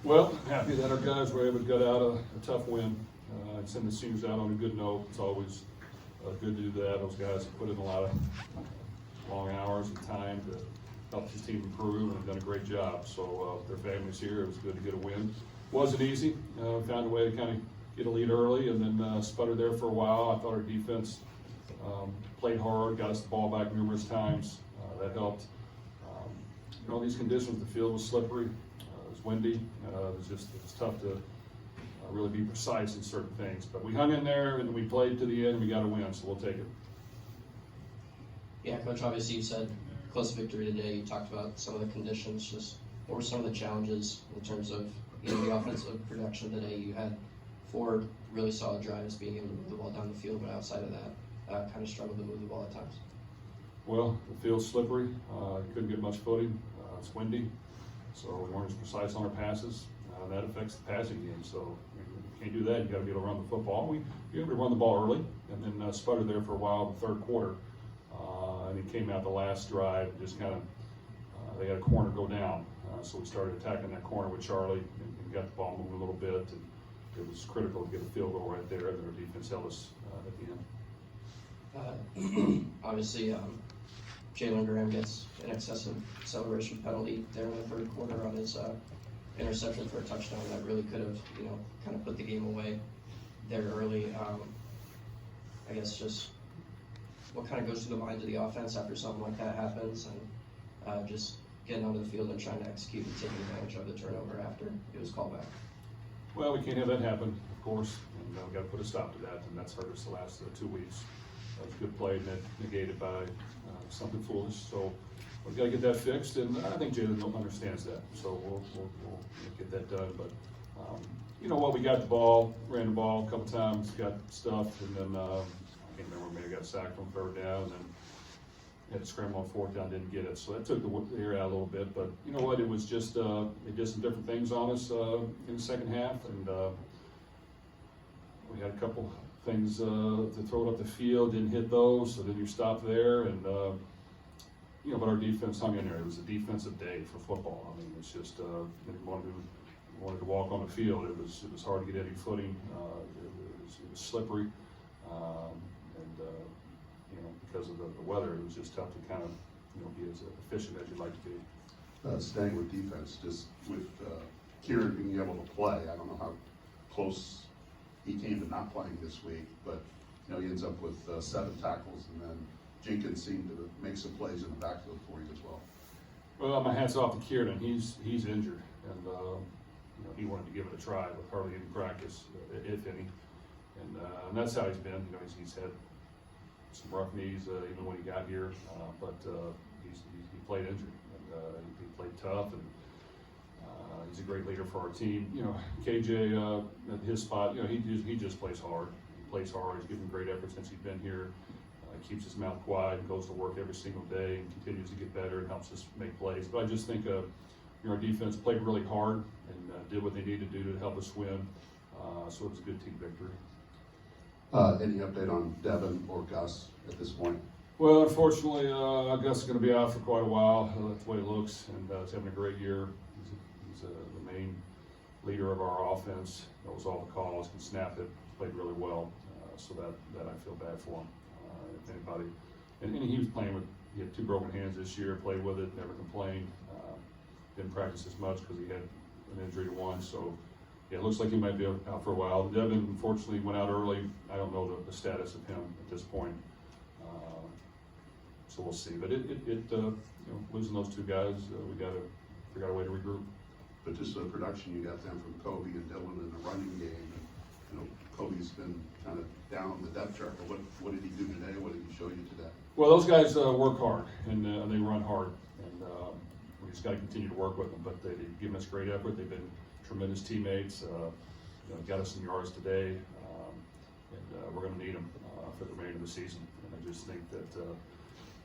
Well, happy that our guys were able to get out a tough win and send the seniors out on a good note. It's always good to do that. Those guys have put in a lot of long hours and time to help this team improve and have done a great job. So their families here, it was good to get a win. Wasn't easy. Found a way to kind of get a lead early and then sputtered there for a while. I thought our defense played hard, got us the ball back numerous times. That helped. These conditions, the field was slippery. It was windy. It was tough to really be precise in certain things. But we hung in there and we played to the end. We got a win, so we'll take it. Yeah, Coach, obviously you said close victory today. You talked about some of the conditions. Just what were some of the challenges in terms of the offensive production today? You had 4 really solid drives, being able to move the ball down the field, but outside of that, kind of struggled to move the ball at times. Well, the field's slippery. Couldn't get much footing. It's windy, so we weren't as precise on our passes. That affects the passing game. So you can't do that. You got to be able to run the football. We were able to run the ball early, and then sputtered there for a while in the third quarter. And it came out the last drive. Just kind of they had a corner go down, so we started attacking that corner with Charlie and got the ball moving a little bit. And it was critical to get a field goal right there, and our defense held us at the end. Obviously, Jalen Graham gets an excessive acceleration penalty there in the third quarter on his interception for a touchdown that really could have, kind of put the game away there early. I guess just what kind of goes through the minds of the offense after something like that happens, and just getting onto the field and trying to execute and taking advantage of the turnover after it was called back. Well, we can't have that happen, of course, and we've got to put a stop to that, and that's hurt us the last 2 weeks. That was a good play, and that negated by something foolish. So we've got to get that fixed, and I think Jalen understands that. So we'll get that done. But we got the ball, ran the ball a couple times, got stuffed, and then I can't remember, maybe got sacked on third down, and then had to scramble on fourth down, didn't get it. So that took the air out a little bit. But you know what? It was just they did some different things on us in the second half, and we had a couple things to throw it up the field, didn't hit those, so then you stop there, and but our defense hung in there. It was a defensive day for football. I mean, it's just wanted to walk on the field. It was hard to get any footing. It was slippery, and because of the weather, it was just tough to kind of be as efficient as you'd like to be. Staying with defense, just with Kieran being able to play, I don't know how close he came to not playing this week, but he ends up with 7 tackles, and then Jenkins seemed to make some plays in the backfield for you as well. Well, my hat's off to Kieran. He's injured, and he wanted to give it a try with hardly any practice, if any, and that's how he's been. He's had some rough knees even when he got here, but he played injured, and he played tough, and he's a great leader for our team. KJ at his spot, he just plays hard. He plays hard. He's given great effort since he's been here. Keeps his mouth quiet and goes to work every single day and continues to get better and helps us make plays. But I just think our defense played really hard and did what they needed to do to help us win. So it was a good team victory. Any update on Devin or Gus at this point? Well, unfortunately, Gus is going to be out for quite a while. That's the way it looks, and he's having a great year. He's the main leader of our offense. Knows all the calls, can snap it, played really well. So that I feel bad for him. If anybody, and he was playing he had 2 broken hands this year, played with it, never complained. Didn't practice as much because he had an injury to one. So yeah, it looks like he might be out for a while. Devin, unfortunately, went out early. I don't know the status of him at this point. So we'll see. But losing those 2 guys, we got to figure out a way to regroup. But just the production you got them from Kobe and Dylan in the running game. And, Kobe's been kind of down on the depth chart. But what did he do today? What did he show you today? Well, those guys work hard and they run hard, and we just got to continue to work with them. But they've given us great effort. They've been tremendous teammates. Got us some yards today, and we're going to need them for the remainder of the season. And I just think that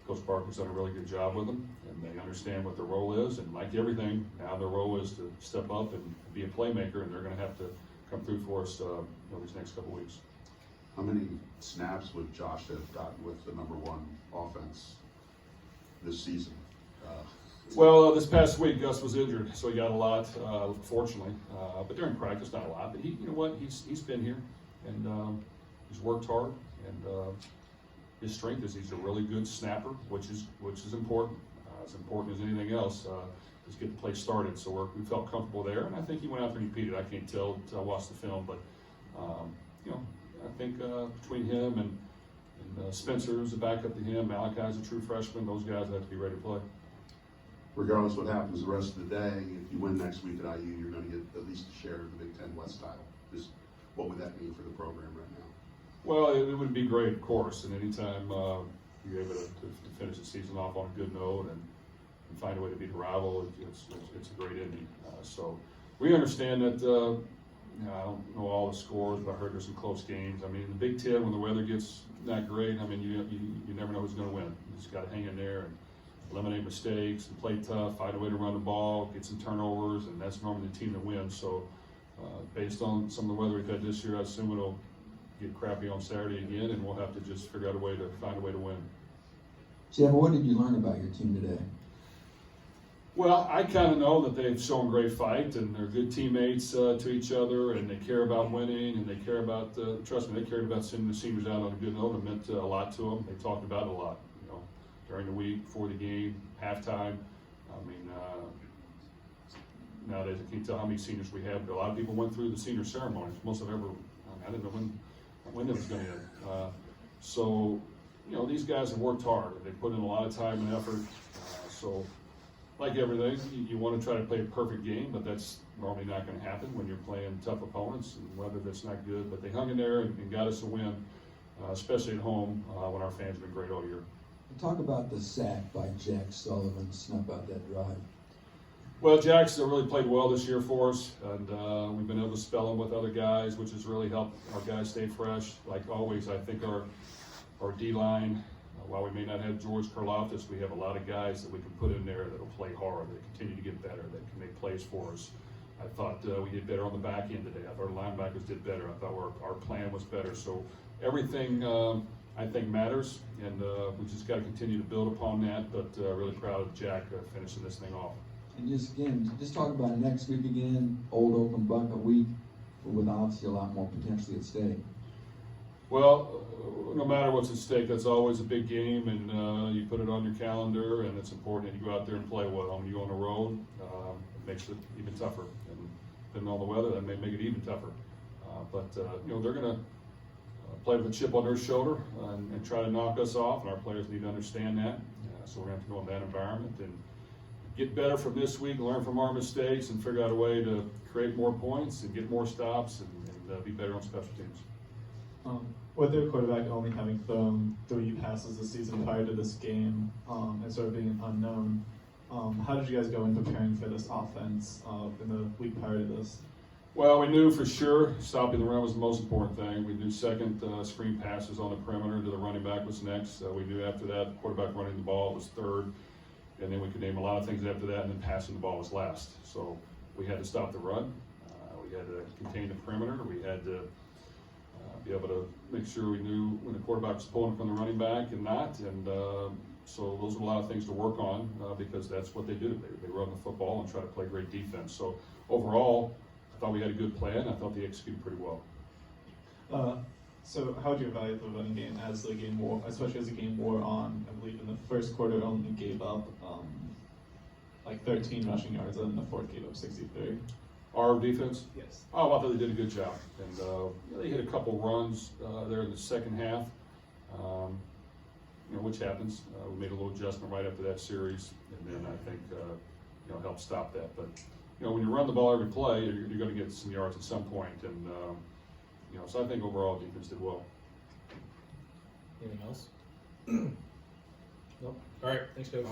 Coach Parker's done a really good job with them, and they understand what their role is. And like everything, now their role is to step up and be a playmaker, and they're going to have to come through for us these next couple weeks. How many snaps would Josh have gotten with the #1 offense this season? Well, this past week Gus was injured, so he got a lot, fortunately. But during practice, not a lot. But you know what? He's been here, and he's worked hard. And his strength is he's a really good snapper, which is important. As important as anything else. Just get the play started. So we felt comfortable there, and I think he went out there and repeated. I can't tell until I watched the film, but you know, I think between him and Spencer, who's the backup to him, Malachi's a true freshman. Those guys have to be ready to play. Regardless what happens the rest of the day, if you win next week at IU, you're going to get at least a share of the Big Ten West title. Just what would that mean for the program right now? Well, it would be great, of course, and anytime you're able to finish the season off on a good note and find a way to beat a rival, it's a great ending. So we understand that. I don't know all the scores, but I heard there's some close games. I mean, in the Big Ten, when the weather gets not great, I mean, you never know who's going to win. You just got to hang in there and eliminate mistakes and play tough, find a way to run the ball, get some turnovers, and that's normally the team that wins. So based on some of the weather we've had this year, I assume it'll get crappy on Saturday again, and we'll have to just figure out a way to find a way to win. Jeff, what did you learn about your team today? Well, I kind of know that they've shown great fight, and they're good teammates to each other, and they care about winning, and they care about, trust me, they cared about sending the seniors out on a good note. It meant a lot to them. They talked about it a lot, you know, during the week, before the game, halftime. I mean, nowadays I can't tell how many seniors we have, but a lot of people went through the senior ceremonies. Most of them ever, I didn't know when it was going to end. So, you know, these guys have worked hard. They put in a lot of time and effort. So, like everything, you want to try to play a perfect game, but that's normally not going to happen when you're playing tough opponents and weather that's not good. But they hung in there and got us a win, especially at home when our fans have been great all year. Talk about the sack by Jack Sullivan to snuff out that drive. Well, Jack's really played well this year for us, and we've been able to spell him with other guys, which has really helped our guys stay fresh. Like always, I think our D-line, while we may not have George Karlaftis, we have a lot of guys that we can put in there that will play hard, that continue to get better, that can make plays for us. I thought we did better on the back end today. I thought our linebackers did better. I thought our plan was better. So everything I think matters, and we just got to continue to build upon that. But really proud of Jack finishing this thing off. And just talk about next week again, Old Open Bucket week, but with obviously a lot more potentially at stake. Well, no matter what's at stake, that's always a big game, and you put it on your calendar, and it's important that you go out there and play well. When you go on the road, it makes it even tougher, and depending on the weather, that may make it even tougher. But you know, they're going to play with a chip on their shoulder and try to knock us off, and our players need to understand that. So we're going to have to go in that environment and get better from this week, learn from our mistakes, and figure out a way to create more points and get more stops and be better on special teams. With their quarterback only having thrown 3 passes this season prior to this game, and sort of being unknown, how did you guys go in preparing for this offense in the week prior to this? Well, we knew for sure stopping the run was the most important thing. We knew second screen passes on the perimeter to the running back was next. We knew after that quarterback running the ball was third, and then we could name a lot of things after that, and then passing the ball was last. So we had to stop the run. We had to contain the perimeter. We had to be able to make sure we knew when the quarterback was pulling from the running back and not. And so those are a lot of things to work on because that's what they do. They run the football and try to play great defense. So overall, I thought we had a good plan. I thought they executed pretty well. So how would you evaluate the running game as the game wore, especially as the game wore on? I believe in the first quarter only gave up like 13 rushing yards, and in the fourth gave up 63. Our defense? Yes. Oh, I thought they did a good job. And they hit a couple runs there in the second half, you know, which happens. We made a little adjustment right after that series, and then I think, you know, helped stop that. But, you know, when you run the ball every play, you're going to get some yards at some point. And, you know, so I think overall defense did well. Anything else? Nope. All right. Thanks, Coach.